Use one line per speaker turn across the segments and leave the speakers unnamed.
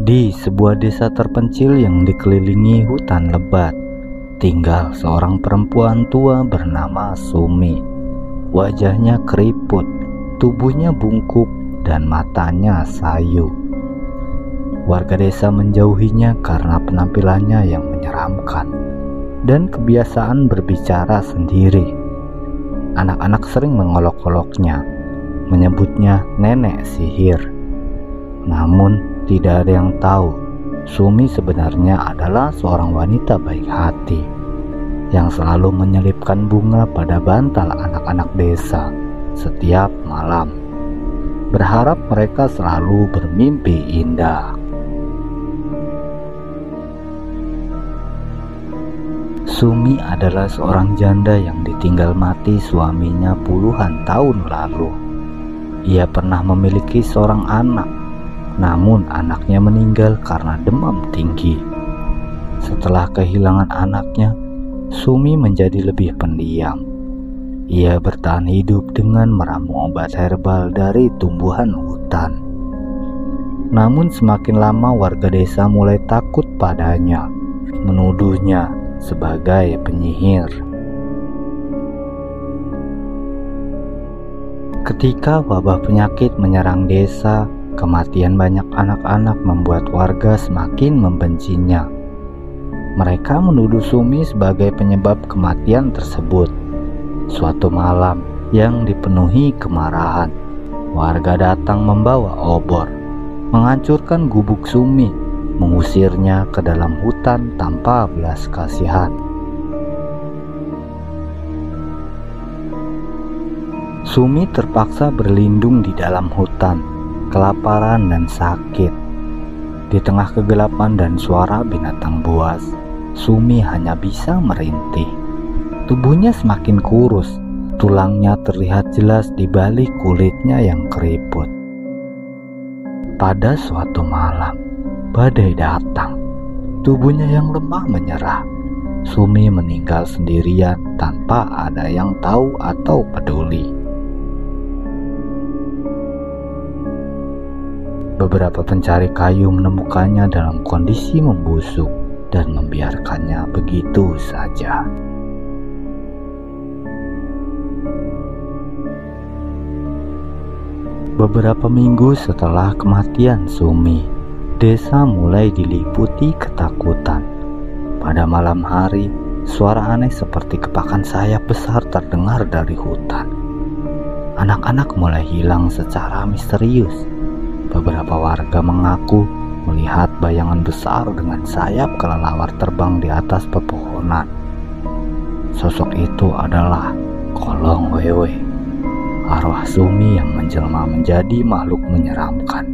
Di sebuah desa terpencil yang dikelilingi hutan lebat, tinggal seorang perempuan tua bernama Sumi. Wajahnya keriput, tubuhnya bungkuk, dan matanya sayu. Warga desa menjauhinya karena penampilannya yang menyeramkan dan kebiasaan berbicara sendiri. Anak-anak sering mengolok-oloknya, menyebutnya nenek sihir. Namun tidak ada yang tahu, Sumi sebenarnya adalah seorang wanita baik hati yang selalu menyelipkan bunga pada bantal anak-anak desa setiap malam, berharap mereka selalu bermimpi indah. Sumi adalah seorang janda yang ditinggal mati suaminya puluhan tahun lalu. Ia pernah memiliki seorang anak, namun anaknya meninggal karena demam tinggi. Setelah kehilangan anaknya, Sumi menjadi lebih pendiam. Ia bertahan hidup dengan meramu obat herbal dari tumbuhan hutan. Namun semakin lama warga desa mulai takut padanya, menuduhnya sebagai penyihir. Ketika wabah penyakit menyerang desa, kematian banyak anak-anak membuat warga semakin membencinya. Mereka menuduh Sumi sebagai penyebab kematian tersebut. Suatu malam yang dipenuhi kemarahan, warga datang membawa obor, menghancurkan gubuk Sumi, mengusirnya ke dalam hutan tanpa belas kasihan. Sumi terpaksa berlindung di dalam hutan, kelaparan dan sakit. Di tengah kegelapan dan suara binatang buas, Sumi hanya bisa merintih. Tubuhnya semakin kurus, tulangnya terlihat jelas di balik kulitnya yang keriput. Pada suatu malam, badai datang. Tubuhnya yang lemah menyerah. Sumi meninggal sendirian tanpa ada yang tahu atau peduli. Beberapa pencari kayu menemukannya dalam kondisi membusuk dan membiarkannya begitu saja. Beberapa minggu setelah kematian Sumi, desa mulai diliputi ketakutan. Pada malam hari, suara aneh seperti kepakan sayap besar terdengar dari hutan. Anak-anak mulai hilang secara misterius. Beberapa warga mengaku melihat bayangan besar dengan sayap kelelawar terbang di atas pepohonan. Sosok itu adalah Kolong Wewe, arwah Sumi yang menjelma menjadi makhluk menyeramkan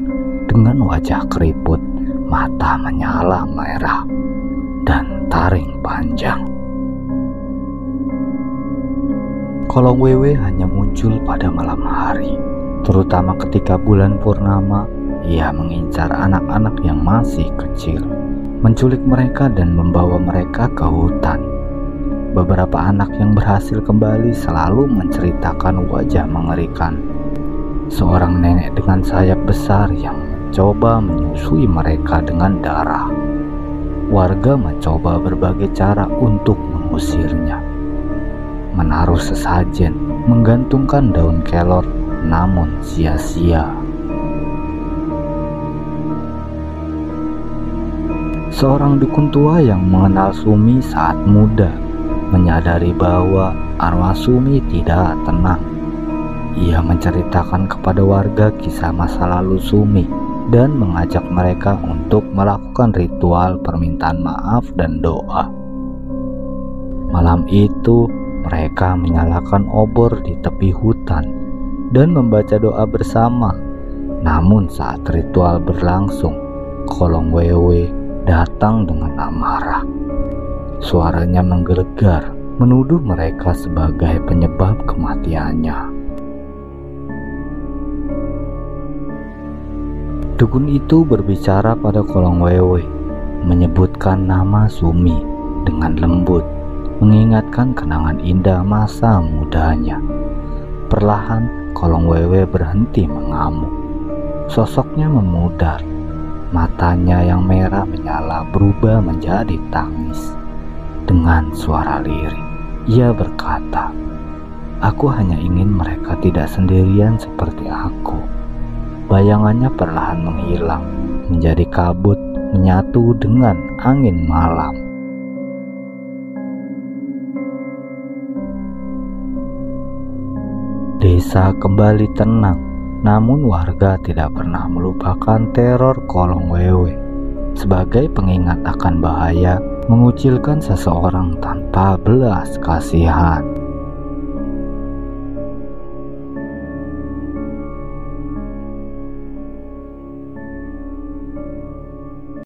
dengan wajah keriput, mata menyala merah, dan taring panjang. Kolong Wewe hanya muncul pada malam hari, terutama ketika bulan purnama. Ia mengincar anak-anak yang masih kecil, menculik mereka dan membawa mereka ke hutan. Beberapa anak yang berhasil kembali selalu menceritakan wajah mengerikan seorang nenek dengan sayap besar yang mencoba menyusui mereka dengan darah. Warga mencoba berbagai cara untuk mengusirnya, menaruh sesajen, menggantungkan daun kelor, namun sia-sia. Seorang dukun tua yang mengenal Sumi saat muda menyadari bahwa arwah Sumi tidak tenang. Ia menceritakan kepada warga kisah masa lalu Sumi dan mengajak mereka untuk melakukan ritual permintaan maaf dan doa. Malam itu, mereka menyalakan obor di tepi hutan dan membaca doa bersama. Namun saat ritual berlangsung, Kolong Wewe datang dengan amarah. Suaranya menggelegar, menuduh mereka sebagai penyebab kematiannya. Dukun itu berbicara pada Kolong Wewe, menyebutkan nama Sumi dengan lembut, mengingatkan kenangan indah masa mudanya. Perlahan Kolong Wewe berhenti mengamuk. Sosoknya memudar, Matanya yang merah menyala berubah menjadi tangis. Dengan suara lirih, ia berkata, "Aku hanya ingin mereka tidak sendirian seperti aku." Bayangannya perlahan menghilang, menjadi kabut menyatu dengan angin malam. Desa kembali tenang, namun warga tidak pernah melupakan teror kolong wewe. Sebagai pengingat akan bahaya mengucilkan seseorang tanpa belas kasihan.